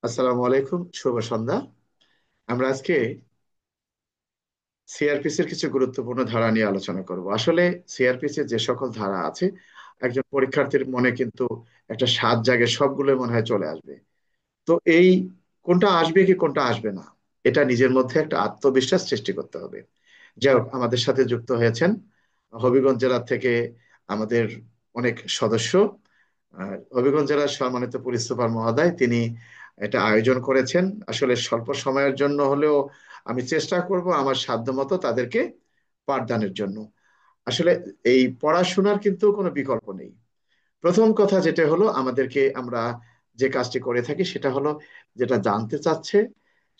আসসালামু আলাইকুম, শুভ সন্ধ্যা। আমরা আজকে সিআরপিসির কিছু গুরুত্বপূর্ণ ধারা নিয়ে আলোচনা করব। আসলে সিআরপিসির যে সকল ধারা আছে, একজন পরীক্ষার্থীর মনে কিন্তু একটা স্বাদ জাগে, সবগুলো মনে হয় চলে আসবে। তো এই কোনটা আসবে কি কোনটা আসবে না, এটা নিজের মধ্যে একটা আত্মবিশ্বাস সৃষ্টি করতে হবে। যাই হোক, আমাদের সাথে যুক্ত হয়েছেন হবিগঞ্জ জেলা থেকে আমাদের অনেক সদস্য। হবিগঞ্জ জেলার সম্মানিত পুলিশ সুপার মহোদয়, তিনি এটা আয়োজন করেছেন। আসলে স্বল্প সময়ের জন্য হলেও আমি চেষ্টা করব আমার সাধ্যমতো তাদেরকে পাঠদানের জন্য। আসলে এই পড়াশোনার কিন্তু কোনো বিকল্প নেই। প্রথম কথা যেটা হলো, আমরা যে কাজটি করে থাকি সেটা হলো, যেটা জানতে চাচ্ছে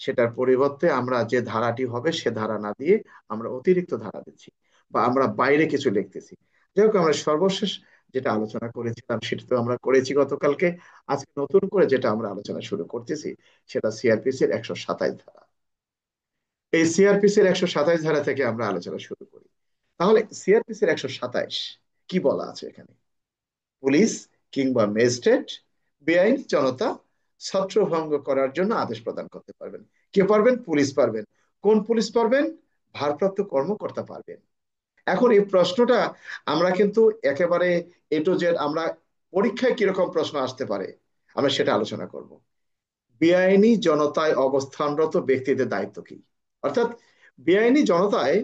সেটার পরিবর্তে আমরা যে ধারাটি হবে সে ধারা না দিয়ে আমরা অতিরিক্ত ধারা দিচ্ছি, বা আমরা বাইরে কিছু লিখতেছি। যাই হোক, আমরা সর্বশেষ যেটা আলোচনা করেছিলাম সেটা তো আমরা করেছি গতকালকে। আজকে নতুন করে যেটা আমরা আলোচনা শুরু করতেছি সেটা সিআরপিসির 127 ধারা। এই সিআরপিসির 127 ধারা থেকে আমরা আলোচনা শুরু করি। তাহলে সিআরপিসির 127 কি বলা আছে এখানে? পুলিশ কিংবা ম্যাজিস্ট্রেট বেআইনি জনতা ছত্রভঙ্গ করার জন্য আদেশ প্রদান করতে পারবেন। কে পারবেন? পুলিশ পারবেন। কোন পুলিশ পারবেন? ভারপ্রাপ্ত কর্মকর্তা পারবেন। এখন এই প্রশ্নটা আমরা কিন্তু একেবারে এ টু জেড, আমরা পরীক্ষায় কিরকম প্রশ্ন আসতে পারে আমরা সেটা আলোচনা করব। বেআইনি জনতায় অবস্থানরত ব্যক্তিদের দায়িত্ব কি? অর্থাৎ বেআইনি জনতায়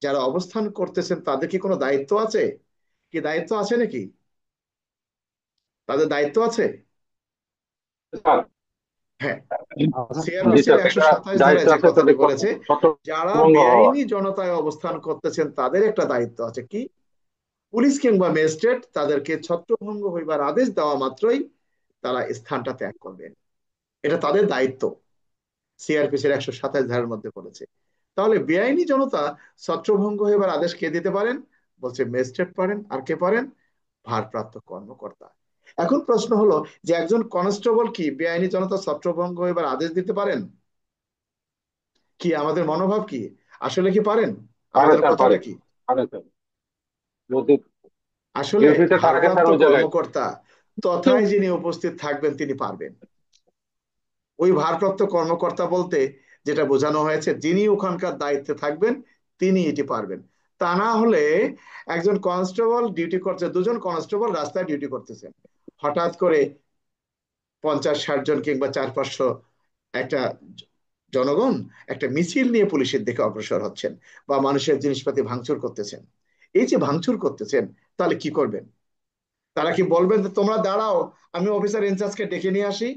যারা অবস্থান করতেছেন তাদের কি কোনো দায়িত্ব আছে? কি দায়িত্ব আছে নাকি? তাদের দায়িত্ব আছে? স্যার, হ্যাঁ। জি সিআরপিসির স্যার, একশো একটা সাতাশ দায়িত্ব ধারায় যে আছে কথাটি তাদের বলেছে, যারা ছত্রভঙ্গ হওয়া। বেআইনি জনতায় অবস্থান করতেছেন তাদের একটা দায়িত্ব আছে কি? পুলিশ কিংবা ম্যাজিস্ট্রেট তাদেরকে ছত্রভঙ্গ হইবার আদেশ দেওয়া মাত্রই তারা স্থানটা ত্যাগ করবেন। এটা তাদের দায়িত্ব, সিআরপিসির 127 ধারার মধ্যে বলেছে। তাহলে বেআইনি জনতা ছত্রভঙ্গ হইবার আদেশ কে দিতে পারেন? বলছে ম্যাজিস্ট্রেট পারেন। আর কে পারেন? ভারপ্রাপ্ত কর্মকর্তা। এখন প্রশ্ন হলো, যে একজন কনস্টেবল কি বেআইনি জনতা ছত্রভঙ্গ হইবার আদেশ দিতে পারেন? কি আমাদের মনোভাব কি? আসলে কি পারেন? পারে আমাদের স্যার, কথাটা পারে। কি? পারে স্যার, যদি আসলে ডিউটিতে থাকে স্যার ভারপ্রাপ্ত ওই জায়গায়। কর্মকর্তা তথায় যিনি উপস্থিত থাকবেন তিনি পারবেন। ওই ভারপ্রাপ্ত কর্মকর্তা বলতে যেটা বোঝানো হয়েছে, যিনি ওখানকার দায়িত্বে থাকবেন তিনি এটি পারবেন। তা না হলে একজন কনস্টেবল ডিউটি করছে, দুজন কনস্টেবল রাস্তায় ডিউটি করতেছেন, হঠাৎ করে 50-60 জন কিংবা 400-500 একটা জনগণ একটা মিছিল নিয়ে পুলিশের দিকে অগ্রসর হচ্ছেন, বা মানুষের জিনিসপাতি ভাঙচুর করতেছেন। এই যে ভাঙচুর করতেছেন, তাহলে কি করবেন? তারা কি বলবেন যে তোমরা দাঁড়াও, আমি অফিসার ইনচার্জকে ডেকে নিয়ে আসি?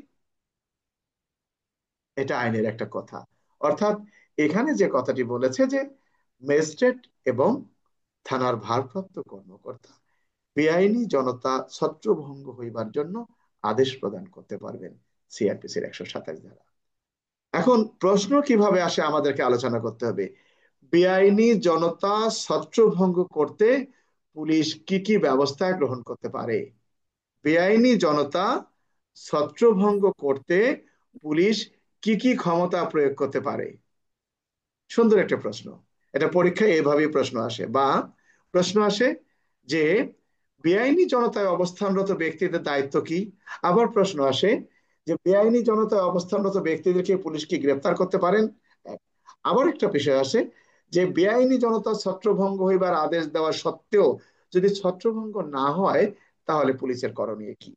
এটা আইনের একটা কথা। অর্থাৎ এখানে যে কথাটি বলেছে যে ম্যাজিস্ট্রেট এবং থানার ভারপ্রাপ্ত কর্মকর্তা বেআইনি জনতা ছত্রভঙ্গ হইবার জন্য আদেশ প্রদান করতে পারবেন, সিআরপিসির 127 ধারা। এখন প্রশ্ন কিভাবে আসে আমাদেরকে আলোচনা করতে হবে। বেআইনি জনতা ছত্রভঙ্গ করতে পুলিশ কি কি ব্যবস্থা গ্রহণ করতে পারে? বেআইনি জনতা ছত্রভঙ্গ করতে পুলিশ কি কি ক্ষমতা প্রয়োগ করতে পারে? সুন্দর একটা প্রশ্ন। এটা পরীক্ষায় এভাবেই প্রশ্ন আসে, বা প্রশ্ন আসে যে বেআইনি জনতায় অবস্থানরত ব্যক্তিদের দায়িত্ব কি। আবার প্রশ্ন আসে যে বেআইনি জনতায় অবস্থানরত ব্যক্তিদেরকে পুলিশ কি গ্রেপ্তার করতে পারেন? এক। আবার একটা বিষয় আসে যে বেআইনি জনতা ছত্রভঙ্গ হইবার আদেশ দেওয়া সত্ত্বেও যদি ছত্রভঙ্গ না হয় তাহলে পুলিশের করণীয় কি?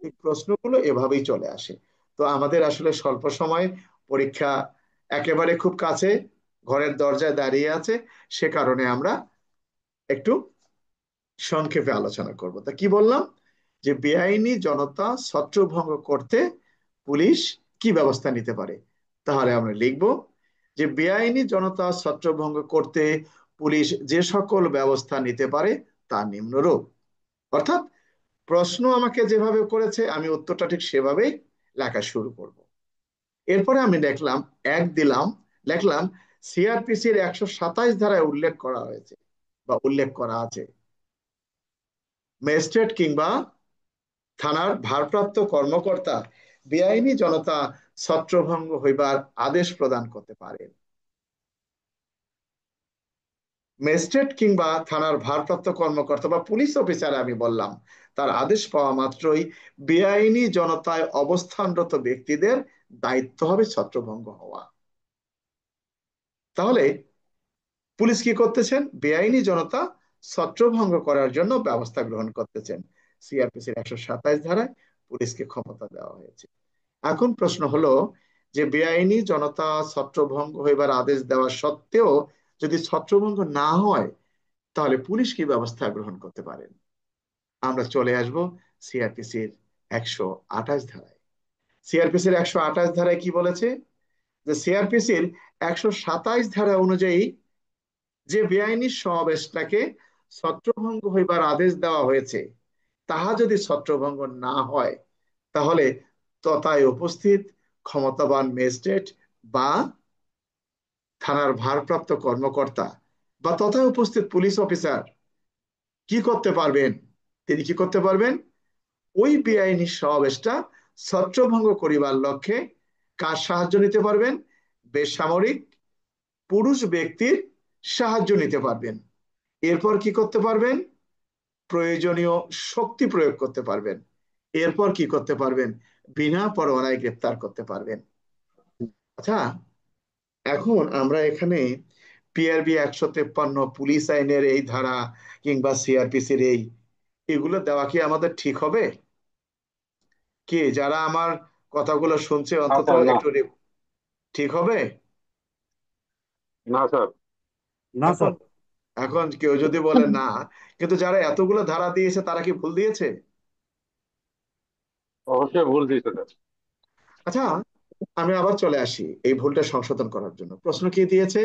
এই প্রশ্নগুলো এভাবেই চলে আসে। তো আমাদের আসলে স্বল্প সময়, পরীক্ষা একেবারে খুব কাছে, ঘরের দরজায় দাঁড়িয়ে আছে, সে কারণে আমরা একটু সংক্ষেপে আলোচনা করব। তা কি বললাম? যে বেআইনি জনতা ছত্রভঙ্গ করতে পুলিশ কি ব্যবস্থা নিতে পারে? তাহলে আমরা লিখব যে বেআইনি জনতা ছত্রভঙ্গ করতে পুলিশ যে সকল ব্যবস্থা নিতে পারে তা নিম্নরূপ। অর্থাৎ প্রশ্ন আমাকে যেভাবে করেছে আমি উত্তরটা ঠিক সেভাবেই লেখা শুরু করব। এরপরে আমি দেখলাম, এক দিলাম, লিখলাম সিআরপিসির 127 ধারায় উল্লেখ করা হয়েছে বা উল্লেখ করা আছে, ম্যাজিস্ট্রেট কিংবা থানার ভারপ্রাপ্ত কর্মকর্তা বেআইনি জনতা ছত্রভঙ্গ হইবার আদেশ প্রদান করতে পারেন। ম্যাজিস্ট্রেট কিংবা থানার ভারপ্রাপ্ত কর্মকর্তা বা পুলিশ অফিসার, আমি বললাম, তার আদেশ পাওয়া মাত্রই বেআইনি জনতায় অবস্থানরত ব্যক্তিদের দায়িত্ব হবে ছত্রভঙ্গ হওয়া। তাহলে পুলিশ কি করতেছেন? বেআইনি জনতা ছত্রভঙ্গ করার জন্য ব্যবস্থা গ্রহণ করতেছেন। সিআরপিসির 127 ধারায় পুলিশকে ক্ষমতা দেওয়া হয়েছে। এখন প্রশ্ন হলো যে বেআইনি জনতা ছত্রভঙ্গ হইবার আদেশ দেওয়া সত্ত্বেও যদি ছত্রভঙ্গ না হয়, তাহলে পুলিশ কি ব্যবস্থা গ্রহণ করতে পারেন? আমরা চলে আসব সিআরপিসির 128 ধারায়। সিআরপিসির 128 ধারায় কি বলেছে? যে সিআরপিসির 127 ধারা অনুযায়ী যে বেআইনি সমাবেশটাকে ছত্রভঙ্গ হইবার আদেশ দেওয়া হয়েছে, তাহা যদি ছত্রভঙ্গ না হয়, তাহলে তথায় উপস্থিত ক্ষমতাবান ম্যাজিস্ট্রেট বা থানার ভারপ্রাপ্ত কর্মকর্তা বা তথায় উপস্থিত পুলিশ অফিসার কি করতে পারবেন? তিনি কি করতে পারবেন? ওই বেআইনি সমাবেশটা ছত্রভঙ্গ করিবার লক্ষ্যে কার সাহায্য নিতে পারবেন? বেসামরিক পুরুষ ব্যক্তির সাহায্য নিতে পারবেন। এরপর কি করতে পারবেন? প্রয়োজনীয় শক্তি প্রয়োগ করতে পারবেন। এরপর কি করতে পারবেন? বিনা পরোয়ানায় গ্রেপ্তার করতে পারবেন। আচ্ছা, এখন আমরা এখানে পিআরবি 153 পুলিশ আইনের এই ধারা কিংবা সিআরপিসির এগুলো দেওয়া কি আমাদের ঠিক হবে? কি যারা আমার কথাগুলো শুনছে না অন্তত স্যার, না। একটু ঠিক হবে? না স্যার। না এখন স্যার। এখন কেউ যদি বলে না, কিন্তু যারা এতগুলো ধারা দিয়েছে তারা কি ভুল দিয়েছে? অবশ্যই ভুল দিয়েছে স্যার। আচ্ছা, আমি আবার চলে আসি এই ভুলটা সংশোধন করার জন্য। প্রশ্ন কি দিয়েছে?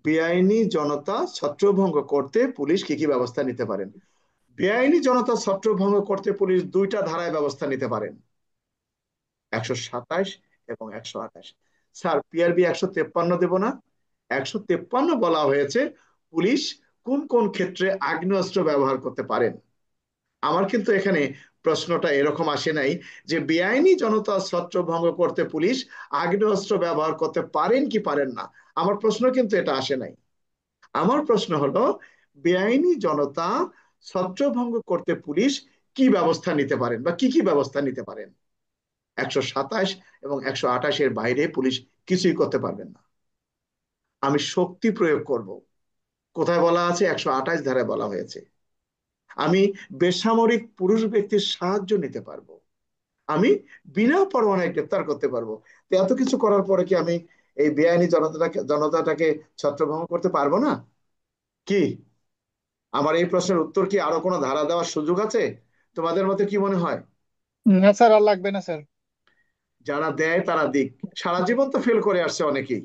বেআইনি জনতা ছত্রভঙ্গ করতে পুলিশ কি কি ব্যবস্থা নিতে পারেন? বেআইনি জনতা ছত্রভঙ্গ করতে পুলিশ দুইটা ধারায় ব্যবস্থা নিতে পারেন, 127 এবং 128। স্যার, পিআরবি 153 দেব না? 153 বলা হয়েছে পুলিশ কোন কোন ক্ষেত্রে আগ্নেয়াস্ত্র ব্যবহার করতে পারেন। আমার কিন্তু এখানে প্রশ্নটা এরকম আসে নাই যে বেআইনি জনতা ছত্রভঙ্গ করতে পুলিশ আগ্নেয়াস্ত্র ব্যবহার করতে পারেন কি পারেন না। আমার প্রশ্ন কিন্তু এটা আসে নাই। আমার প্রশ্ন হলো বেআইনি জনতা ছত্রভঙ্গ করতে পুলিশ কি ব্যবস্থা নিতে পারেন বা কি কি ব্যবস্থা নিতে পারেন? 127 এবং 128-এর বাইরে পুলিশ কিছুই করতে পারবেন না। আমি শক্তি প্রয়োগ করব। কোথায় বলা আছে? 128 ধারায় বলা হয়েছে। আমি বেসামরিক পুরুষ ব্যক্তির সাহায্য নিতে পারবো। আমি বিনা পরোয়ানায় গ্রেপ্তার করতে পারবো। তো এত কিছু করার পরে কি আমি এই বেআইনি জনতাটাকে ছত্রভঙ্গ করতে পারবো না? কি আমার এই প্রশ্নের উত্তর কি আরো কোনো ধারা দেওয়ার সুযোগ আছে? তোমাদের মতে কি মনে হয়? না স্যার, আর লাগবে না স্যার। যারা দেয় তারা দিক। সারা জীবন তো ফেল করে আসছে অনেকেই।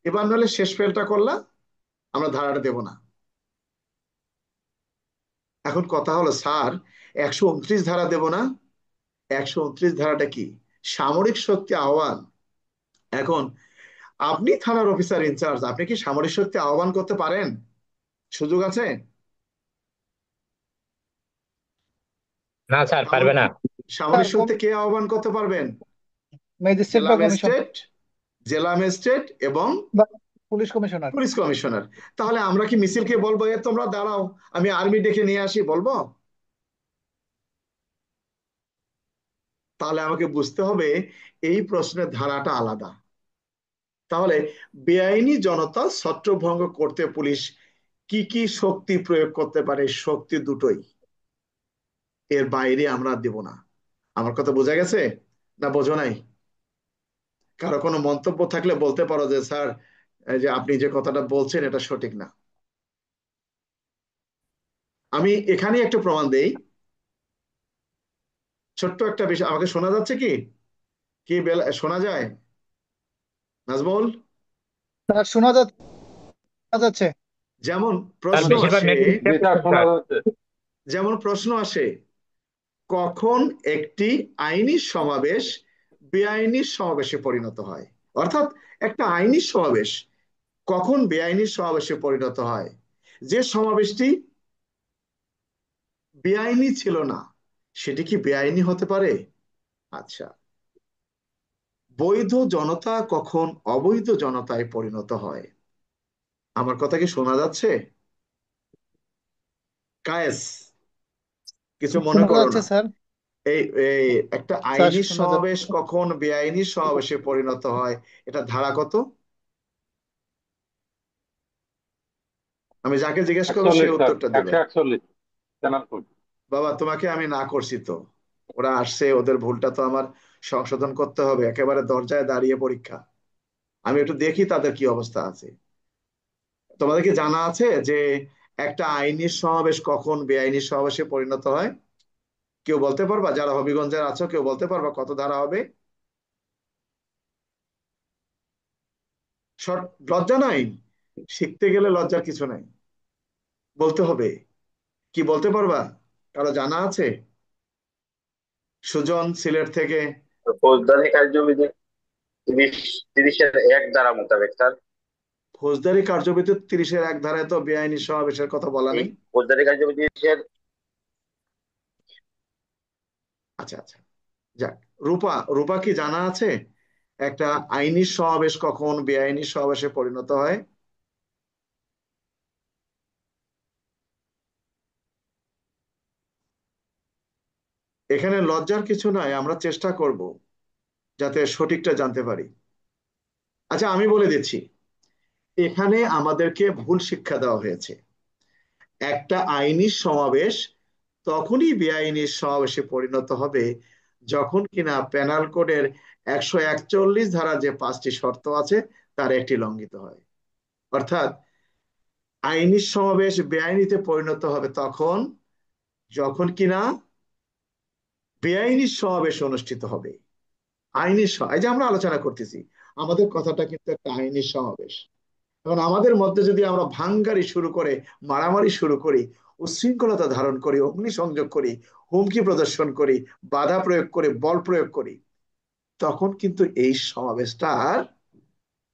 এবার নাহলে শেষ ফেলটা করলা, আমরা ধারাটা দেব না। এখন কথা হলো স্যার, 129 ধারা দেব না? 129 ধারাটা কি? সামরিক শক্তি আহ্বান। এখন আপনি থানার অফিসার ইনচার্জ, আপনি কি সামরিক শক্তি আহ্বান করতে পারেন? সুযোগ আছে? না স্যার, পারবে সামরিক না। সামরিক স্যার, শক্তি কে আহ্বান করতে পারবেন? ম্যাজিস্ট্রেট জেলা বা কমিশন ম্যাজিস্ট্রেট, জেলা ম্যাজিস্ট্রেট এবং বা পুলিশ কমিশনার। Police commissioner. তাহলে আমরা কি মিছিলকে বলবো এ তোমরা দাঁড়াও, আমি আর্মি ডেকে নিয়ে আসি, বলবো? তাহলে আমাকে বুঝতে হবে এই প্রশ্নের ধারাটা আলাদা। তাহলে বেআইনি জনতা ছত্রভঙ্গ করতে পুলিশ কি কি শক্তি প্রয়োগ করতে পারে? শক্তি দুটোই, এর বাইরে আমরা দেব না। আমার কথা বোঝা গেছে না বোঝো নাই? কারো কোনো মন্তব্য থাকলে বলতে পারো যে স্যার, এই যে আপনি যে কথাটা বলছেন এটা সঠিক না। আমি এখানে একটা প্রমাণ দেই। ছোট্ট একটা বিষয়, আমাকে শোনা যাচ্ছে কি? কি শোনা যায় নাজমুল? স্যার, শোনা যাচ্ছে। যেমন তার প্রশ্ন বেশিরভাগ আসে, নেটওয়ার্ক জি স্যার, শোনা স্যার। যাচ্ছে। যেমন প্রশ্ন আসে, কখন একটি আইনি সমাবেশ বেআইনি সমাবেশে পরিণত হয়? অর্থাৎ একটা আইনি সমাবেশ কখন বেআইনি সমাবেশে পরিণত হয়? যে সমাবেশটি বেআইনি ছিল না, সেটি কি বেআইনি হতে পারে? আচ্ছা, বৈধ জনতা কখন অবৈধ জনতায় পরিণত হয়? আমার কথা কি শোনা যাচ্ছে? কায়েস, কিছু মনে শোনা করো যাচ্ছে না। স্যার। এই এই একটা স্যার আইনি শোনা সমাবেশ যাচ্ছে। কখন বেআইনি সমাবেশে পরিণত হয়, এটা ধারা কত? আমি যাকে জিজ্ঞেস করবো সে 41 স্যার, উত্তরটা দিবে। 141 পেনাল কোড। বাবা, তোমাকে আমি না করছি তো, ওরা আসছে, ওদের ভুলটা তো আমার সংশোধন করতে হবে, একেবারে দরজায় দাঁড়িয়ে পরীক্ষা। আমি একটু দেখি তাদের কি অবস্থা আছে। তোমাদের কি জানা আছে যে একটা আইনি সমাবেশ কখন বেআইনি সমাবেশে পরিণত হয়? কেউ বলতে পারবা? যারা হবিগঞ্জের আছো কেউ বলতে পারবা কত ধারা হবে? লজ্জা নাই, শিখতে গেলে লজ্জার কিছু নাই, বলতে হবে। কি বলতে পারবা? কারো জানা আছে? সুজন সিলেট থেকে। ফৌজদারি কার্যবিধি 30-এর 1 ধারা মোতাবেক স্যার। ফৌজদারি কার্যবিধি 30-এর 1 ধারায় তো বেআইনি সমাবেশের কথা বলা এই নেই। ফৌজদারি কার্যবিধি আচ্ছা আচ্ছা, যাক। রূপা, রূপা কি জানা আছে একটা আইনি সমাবেশ কখন বেআইনি সমাবেশে পরিণত হয়? এখানে লজ্জার কিছু নাই, আমরা চেষ্টা করব যাতে সঠিকটা জানতে পারি। আচ্ছা, আমি বলে দিচ্ছি, এখানে আমাদেরকে ভুল শিক্ষা দেওয়া হয়েছে। একটা আইনি সমাবেশ তখনই বেআইনি সমাবেশে পরিণত হবে যখন কিনা পেনাল কোডের 141 ধারা যে 5টি শর্ত আছে তার একটি লঙ্ঘিত হয়। অর্থাৎ আইনি সমাবেশ বেআইনিতে পরিণত হবে তখন যখন কিনা বেআইনি সমাবেশ অনুষ্ঠিত হবে। এই যে আমরা আলোচনা করতেছি, আমাদের কথাটা কিন্তু একটা আইনি সমাবেশ। এখন আমাদের মধ্যে যদি আমরা ভাঙ্গারি শুরু করে, মারামারি শুরু করি, উচ্ছৃঙ্খলতা ধারণ করি, অগ্নিসংযোগ করি, হুমকি প্রদর্শন করি, বাধা প্রয়োগ করে, বল প্রয়োগ করি, তখন কিন্তু এই সমাবেশটা আর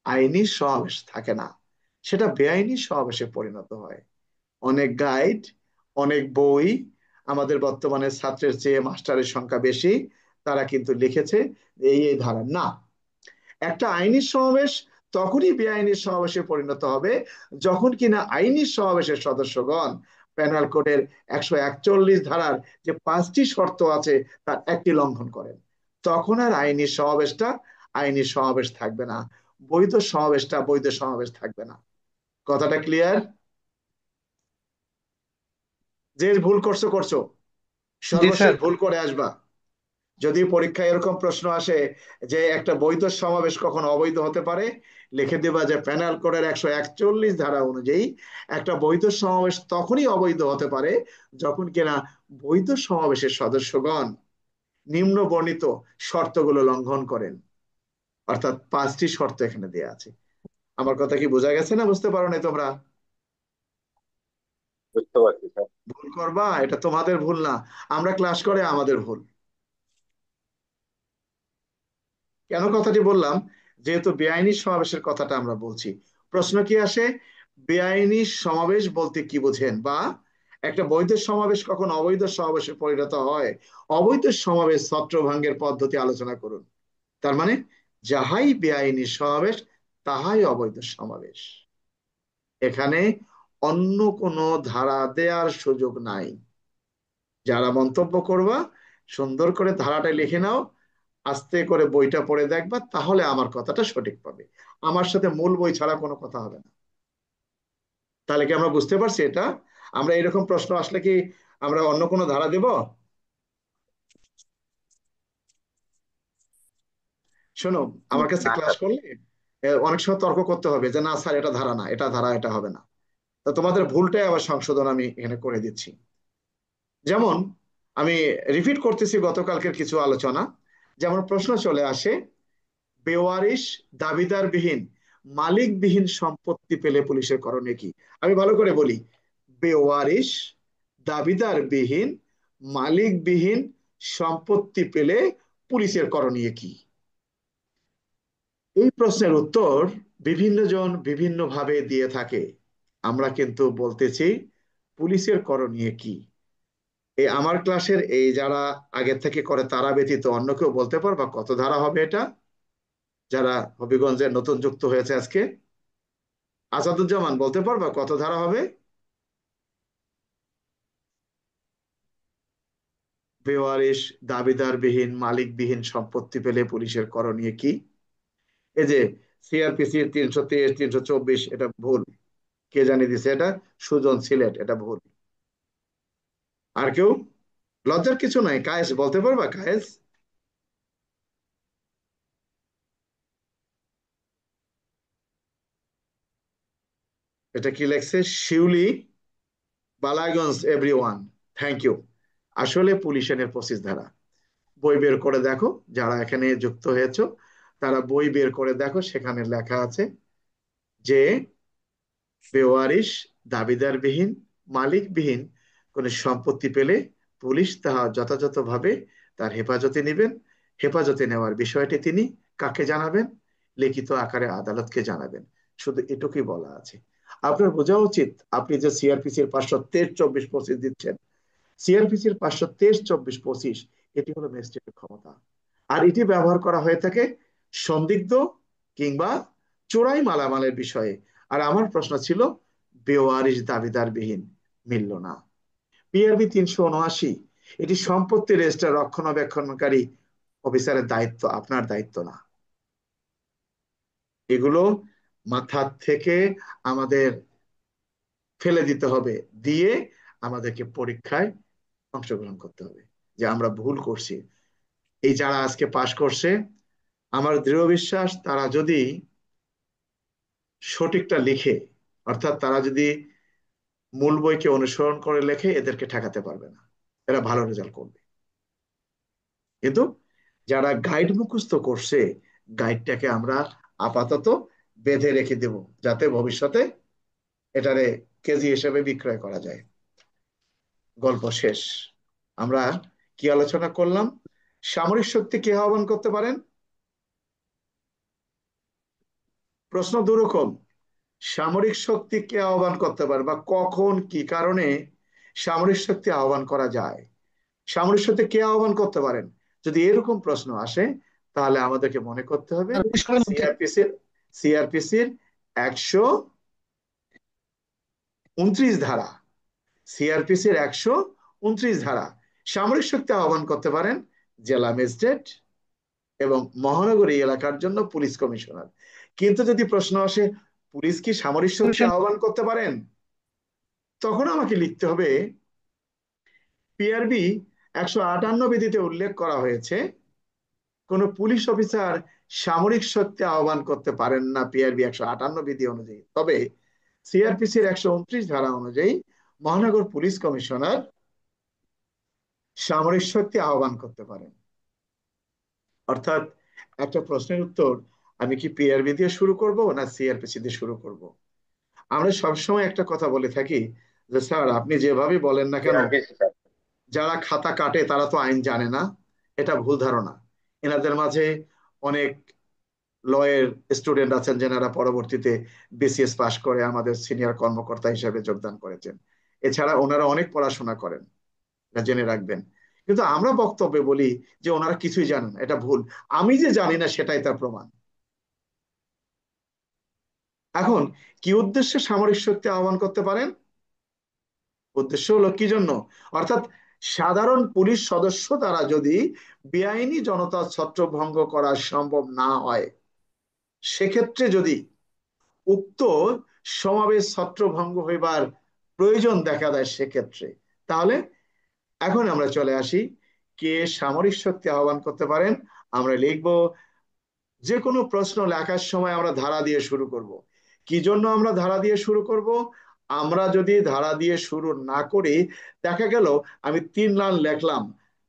আইনি সমাবেশ থাকে না, সেটা বেআইনি সমাবেশে পরিণত হয়। অনেক গাইড, অনেক বই, আমাদের বর্তমানে ছাত্রের চেয়ে মাস্টারের সংখ্যা বেশি, তারা কিন্তু লিখেছে এই এই ধারা না। একটা আইনি সমাবেশ তখনই বেআইনি সমাবেশে পরিণত হবে যখন কিনা আইনি সমাবেশের সদস্যগণ পেনাল কোডের 141 ধারার যে 5টি শর্ত আছে তার একটি লঙ্ঘন করেন। তখন আর আইনি সমাবেশটা আইনি সমাবেশ থাকবে না, বৈধ সমাবেশটা বৈধ সমাবেশ থাকবে না। কথাটা ক্লিয়ার? যে ভুল করছো করছো, জি সর্বশেষ স্যার। ভুল করে আসবা। যদি পরীক্ষায় এরকম প্রশ্ন আসে যে একটা বৈধ সমাবেশ কখন অবৈধ হতে পারে, লিখে দেবা যে পেনাল কোডের 141 ধারা অনুযায়ী একটা বৈধ সমাবেশ তখনই অবৈধ হতে পারে যখন কিনা বৈধ সমাবেশের সদস্যগণ নিম্ন বর্ণিত শর্তগুলো লঙ্ঘন করেন। অর্থাৎ 5টি শর্ত এখানে দেয়া আছে। আমার কথা কি বোঝা গেছে না বুঝতে পারো না তোমরা? বুঝতে পারছি স্যার। ভুল করবা, এটা তোমাদের ভুল না, আমরা ক্লাস করে আমাদের ভুল। কেন কথাটি বললাম? যেহেতু বেআইনি সমাবেশের কথাটা আমরা বলছি, প্রশ্ন কি আসে, বেআইনি সমাবেশ বলতে কি বোঝেন, বা একটা বৈধ সমাবেশ কখন অবৈধ সমাবেশে পরিণত হয়, অবৈধ সমাবেশ ছত্রভঙ্গের পদ্ধতি আলোচনা করুন। তার মানে যাহাই বেআইনি সমাবেশ তাহাই অবৈধ সমাবেশ। এখানে অন্য কোনো ধারা দেওয়ার সুযোগ নাই। যারা মন্তব্য করবা সুন্দর করে ধারাটা লিখে নাও, আস্তে করে বইটা পড়ে দেখবা, তাহলে আমার কথাটা সঠিক পাবে। আমার সাথে মূল বই ছাড়া কোনো কথা হবে না। তাহলে কি আমরা বুঝতে পারছি এটা? আমরা এরকম প্রশ্ন আসলে কি আমরা অন্য কোনো ধারা দেব? শোনো, আমার কাছে না ক্লাস স্যার। করলে অনেক সময় তর্ক করতে হবে যে না স্যার এটা ধারা না, এটা ধারা, এটা হবে না। তো তোমাদের ভুলটাই আবার সংশোধন আমি এখানে করে দিচ্ছি। যেমন আমি রিপিট করতেছি গতকালকের কিছু আলোচনা। যেমন প্রশ্ন চলে আসে, বেওয়ারিশ দাবিদারবিহীন মালিকবিহীন সম্পত্তি পেলে পুলিশের করণীয় কি? আমি ভালো করে বলি, বেওয়ারিশ দাবিদারবিহীন মালিকবিহীন সম্পত্তি পেলে পুলিশের করণীয় কি? এই প্রশ্নের উত্তর বিভিন্ন জন বিভিন্ন ভাবে দিয়ে থাকে। আমরা কিন্তু বলতেছি পুলিশের করণীয় কি। এই আমার ক্লাসের এই যারা আগে থেকে করে তারা ব্যতীত অন্য কেউ বলতে পারবা কত ধারা হবে এটা? যারা হবিগঞ্জের নতুন যুক্ত হয়েছে আজকে, আসাদুজ্জামান বলতে পারবা কত ধারা হবে? বেওয়ারিশ দাবিদারবিহীন মালিকবিহীন সম্পত্তি পেলে পুলিশের করণীয় কি? এই যে সিআরপিসি 323 324 এটা ভুল। কে জানিয়ে দিছে এটা? সুজন সিলেট, এটা ভুল। আর কেউ? লজ্জার কিছু নাই। কায়েস বলতে পারবা? কায়েস? এটা কি লেখছে? শিউলি বালাগঞ্জ, এভরিওয়ান, থ্যাংক ইউ। আসলে পুলিশ আইনের 25 ধারা, বই বের করে দেখো, যারা এখানে যুক্ত হয়েছো তারা বই বের করে দেখো, সেখানে লেখা আছে যে বেওয়ারিশ দাবিদারবিহীন মালিকবিহীন কোন সম্পত্তি পেলে পুলিশ তাহা যথাযথভাবে তার হেফাজতে নেবেন। হেফাজতে নেওয়ার বিষয়টি তিনি কাকে জানাবেন? লিখিত আকারে আদালতকে জানাবেন। শুধু এটুকুই বলা আছে। আপনার বোঝা উচিত, আপনি যে সিআরপিসির 523-24-25 দিচ্ছেন, সিআরপিসির 523-24-25 এটি হলো ম্যাজিস্ট্রেটের ক্ষমতা। আর এটি ব্যবহার করা হয়ে থাকে সন্দিগ্ধ কিংবা চোরাই মালামালের বিষয়ে। আর আমার প্রশ্ন ছিল বেওয়ারিশ দাবিদারবিহীন, মিলল না। পিআরবি 379 এটি সম্পত্তি রেজিস্টার রক্ষণাবেক্ষণকারী অফিসারের দায়িত্ব, আপনার দায়িত্ব না। এগুলো মাথা থেকে আমাদের ফেলে দিতে হবে, দিয়ে আমাদেরকে পরীক্ষায় অংশগ্রহণ করতে হবে যে আমরা ভুল করছি। এই যারা আজকে পাশ করছে, আমার দৃঢ় বিশ্বাস তারা যদি সঠিকটা লিখে, অর্থাৎ তারা যদি মূল বইকে অনুসরণ করে লেখে, এদেরকে ঠেকাতে পারবে না, এরা ভালো রেজাল্ট করবে। কিন্তু যারা গাইড মুখস্থ করছে, গাইডটাকে আমরা আপাতত বেঁধে রেখে দেব, যাতে ভবিষ্যতে এটারে কেজি হিসেবে বিক্রয় করা যায়। গল্প শেষ। আমরা কি আলোচনা করলাম? সামরিক শক্তি কে আহ্বান করতে পারেন? প্রশ্ন দুরকম। সামরিক শক্তি কে আহ্বান করতে পারে, বা কখন কি কারণে সামরিক শক্তি আহ্বান করা যায়? সামরিক শক্তি কে আহ্বান করতে পারেন? যদি এরকম প্রশ্ন আসে, তাহলে আমাদেরকে মনে করতে হবে পুলিশ কমিশন। সিআরপিসির 129 ধারা, সিআরপিসির 129 ধারা সামরিক শক্তি আহ্বান করতে পারেন জেলা ম্যাজিস্ট্রেট এবং মহানগরী এলাকার জন্য পুলিশ কমিশনার। কিন্তু যদি প্রশ্ন আসে পুলিশ কি সামরিক শক্তি আহ্বান করতে পারেন, তখন আমাকে লিখতে হবে পিআরবি 158 বিধিতে উল্লেখ করা হয়েছে কোন পুলিশ অফিসার সামরিক শক্তি আহ্বান করতে পারেন না পিআরবি 158 বিধি অনুযায়ী। তবে সিআরপিসির 129 ধারা অনুযায়ী মহানগর পুলিশ কমিশনার সামরিক শক্তি আহ্বান করতে পারেন। অর্থাৎ একটা প্রশ্নের উত্তর, আমি কি পিআরবি দিয়ে শুরু করব না সিআরপিসি দিয়ে শুরু করব? আমরা সবসময় একটা কথা বলে থাকি যে স্যার আপনি যেভাবে বলেন না কেন, সিআরপিসি স্যার। যারা খাতা কাটে তারা তো আইন জানে না। এটা ভুল ধারণা। এনাদের মাঝে অনেক লয়ের স্টুডেন্ট আছেন যারা পরবর্তীতে বিসিএস পাশ করে আমাদের সিনিয়র কর্মকর্তা হিসেবে যোগদান করেছেন। এছাড়া ওনারা অনেক পড়াশোনা করেন, এটা জেনে রাখবেন। কিন্তু আমরা বক্তব্যে বলি যে ওনারা কিছুই জানেন না, এটা ভুল। আমি যে জানি না সেটাই তার প্রমাণ। এখন কি উদ্দেশ্যে সামরিক শক্তি আহ্বান করতে পারেন? উদ্দেশ্য হলো কি জন্য? অর্থাৎ সাধারণ পুলিশ সদস্য দ্বারা যদি বেআইনি জনতা ছত্রভঙ্গ করা সম্ভব না হয়, সেক্ষেত্রে যদি উক্ত সমাবেশ ছত্রভঙ্গ হইবার প্রয়োজন দেখা দেয়, সেক্ষেত্রে তাহলে এখন আমরা চলে আসি কে সামরিক শক্তি আহ্বান করতে পারেন। আমরা লিখব, যে কোনো প্রশ্ন লেখার সময় আমরা ধারা দিয়ে শুরু করব। কি জন্য আমরা ধারা দিয়ে শুরু করব? আমরা যদি ধারা দিয়ে শুরু না করি, দেখা গেল আমি 3 লাইন লেখলাম,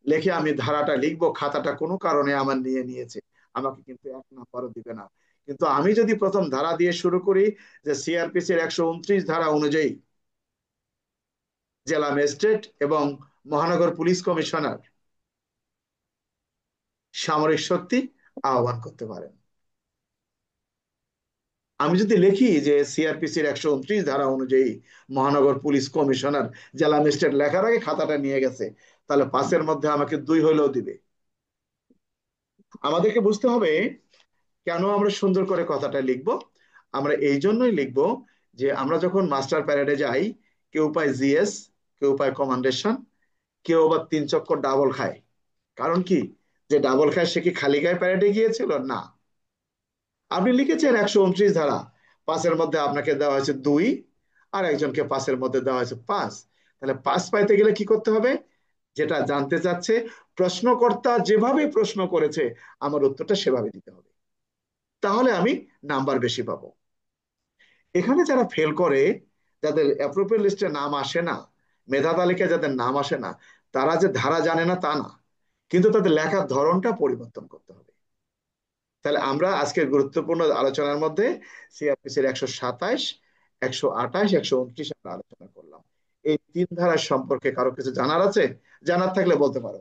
লিখে আমি ধারাটা লিখবো, খাতাটা কোনো কারণে আমার নিয়ে নিয়েছে, আমাকে কিন্তু 1 নাম্বারও দিবে না। কিন্তু আমি যদি প্রথম ধারা দিয়ে শুরু করি যে সিআরপিসির 129 ধারা অনুযায়ী জেলা ম্যাজিস্ট্রেট এবং মহানগর পুলিশ কমিশনার সামরিক শক্তি আহ্বান করতে পারেন, আমি যদি লিখি যে সিআরপিসির 129 ধারা অনুযায়ী মহানগর পুলিশ কমিশনার জেলা ম্যাজিস্ট্রেট লেখার আগে খাতাটা নিয়ে গেছে, তাহলে 5-এর মধ্যে আমাকে 2 হলেও দিবে। আমাদেরকে বুঝতে হবে কেন আমরা সুন্দর করে কথাটা লিখবো। আমরা এই জন্যই লিখবো যে আমরা যখন মাস্টার প্যারেডে যাই, কেউ পায় জিএস, কেউ পায় কমান্ডেশন, কেউ আবার 3 চক্কর ডাবল খায়। কারণ কি, যে ডাবল খায় সে কি খালি গায়ে প্যারেডে গিয়েছিল? না। আপনি লিখেছেন 129 ধারা, 5-এর মধ্যে আপনাকে দেওয়া হয়েছে 2, আর একজনকে 5-এর মধ্যে দেওয়া হয়েছে 5। তাহলে 5 পাইতে গেলে কি করতে হবে? যেটা জানতে চাচ্ছে প্রশ্নকর্তা যেভাবে প্রশ্ন করেছে আমার উত্তরটা সেভাবে দিতে হবে, তাহলে আমি নাম্বার বেশি পাবো। এখানে যারা ফেল করে, যাদের অ্যাপ্রোপ্রিয়েট লিস্টে নাম আসে না, মেধা তালিকায় যাদের নাম আসে না, তারা যে ধারা জানে না তা না, কিন্তু তাদের লেখার ধরনটা পরিবর্তন করতে হবে। তাহলে আমরা আজকের গুরুত্বপূর্ণ আলোচনার মধ্যে সিআরপিসির 127, 128, 129 আমরা আলোচনা করলাম। এই 3 ধারার সম্পর্কে কারো কিছু জানার আছে? জানার থাকলে বলতে পারো।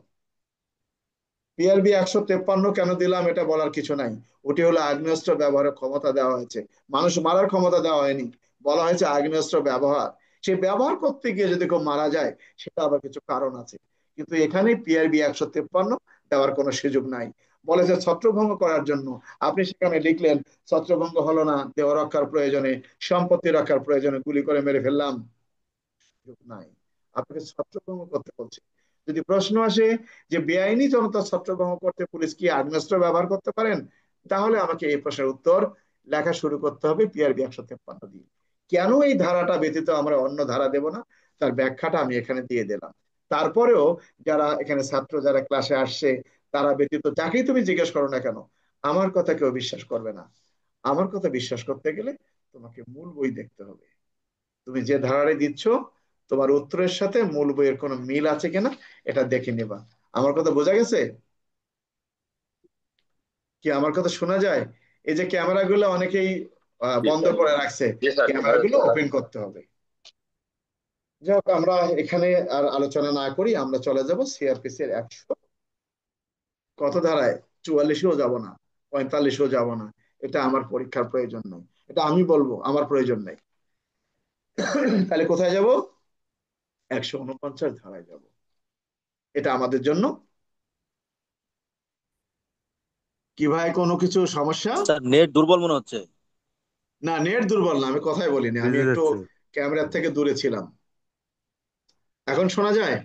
পিআরবি 153 কেন দিলাম এটা বলার কিছু নাই। ওটি হলো আগ্নেয়াস্ত্র ব্যবহারের ক্ষমতা দেওয়া হয়েছে, মানুষ মারার ক্ষমতা দেওয়া হয়নি। বলা হয়েছে আগ্নেয়াস্ত্র ব্যবহার, সে ব্যবহার করতে গিয়ে যদি কেউ মারা যায় সেটা আবার কিছু কারণ আছে। কিন্তু এখানে পিআরবি 153 দেওয়ার কোনো সুযোগ নাই। বলে যে ছত্রভঙ্গ করার জন্য, আপনি সেখানে লিখলেন ছত্রভঙ্গ হলো না, দেহ রক্ষার প্রয়োজনে, সম্পত্তি রক্ষার প্রয়োজনে গুলি করে মেরে ফেললাম, সুযোগ নাই। আপনাকে ছত্রভঙ্গ করতে বলছে। যদি প্রশ্ন আসে যে বেআইনি জনতা ছত্রভঙ্গ করতে পুলিশ কি আগ্নেয়াস্ত্র ব্যবহার করতে পারেন, তাহলে আমাকে এই প্রশ্নের উত্তর লেখা শুরু করতে হবে পিআরবি 153 দিয়ে। কেন এই ধারাটা ব্যতীত আমরা অন্য ধারা দেব না, তার ব্যাখ্যাটা আমি এখানে দিয়ে দিলাম। তারপরেও যারা এখানে ছাত্র যারা ক্লাসে আসছে, তারা ব্যতীত যাকেই তুমি জিজ্ঞেস করো না কেন, আমার কথা কেউ বিশ্বাস করবে না। আমার কথা বিশ্বাস করতে গেলে তোমাকে মূল বই দেখতে হবে। তুমি যে ধারারে দিচ্ছ তোমার উত্তরের সাথে মূল বইয়ের কোনো মিল আছে কিনা এটা দেখে নেবা। আমার কথা বোঝা গেছে? কি আমার কথা শোনা যায়? এই যে ক্যামেরাগুলো অনেকেই জি বন্ধ স্যার। করে রাখছে, জি স্যার, বোঝা ক্যামেরাগুলো যাচ্ছে স্যার। ওপেন করতে হবে। যাই হোক, আমরা এখানে আর আলোচনা না করি, আমরা চলে যাব সিআরপিসি এর 100 কত ধারায়। 44-এও যাব না, 45-এও যাব না, এটা আমার পরীক্ষার প্রয়োজন নাই, এটা আমি বলবো আমার প্রয়োজন নাই। তাহলে কোথায় যাব? 149 ধারায় যাব। এটা আমাদের জন্য কি ভাই, কোনো কিছু সমস্যা? স্যার নেট দুর্বল মনে হচ্ছে। না, নেট দুর্বল না, আমি কথাই বলিনি, আমি বেজে একটু যাচ্ছে। ক্যামেরার থেকে দূরে ছিলাম। এখন শোনা যায়?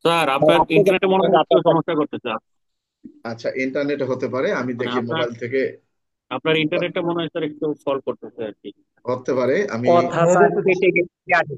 স্যার আপনার ইন্টারনেটে মনে হয় একটু সমস্যা করতেছে। আচ্ছা, ইন্টারনেট হতে পারে, আমি মানে দেখি আপনার মোবাইল থেকে। আপনার ইন্টারনেটটা মনে হয় স্যার একটু ফল করতেছে আর কি। হতে পারে, আমি কথা স্যার কেটে কেটে আসে।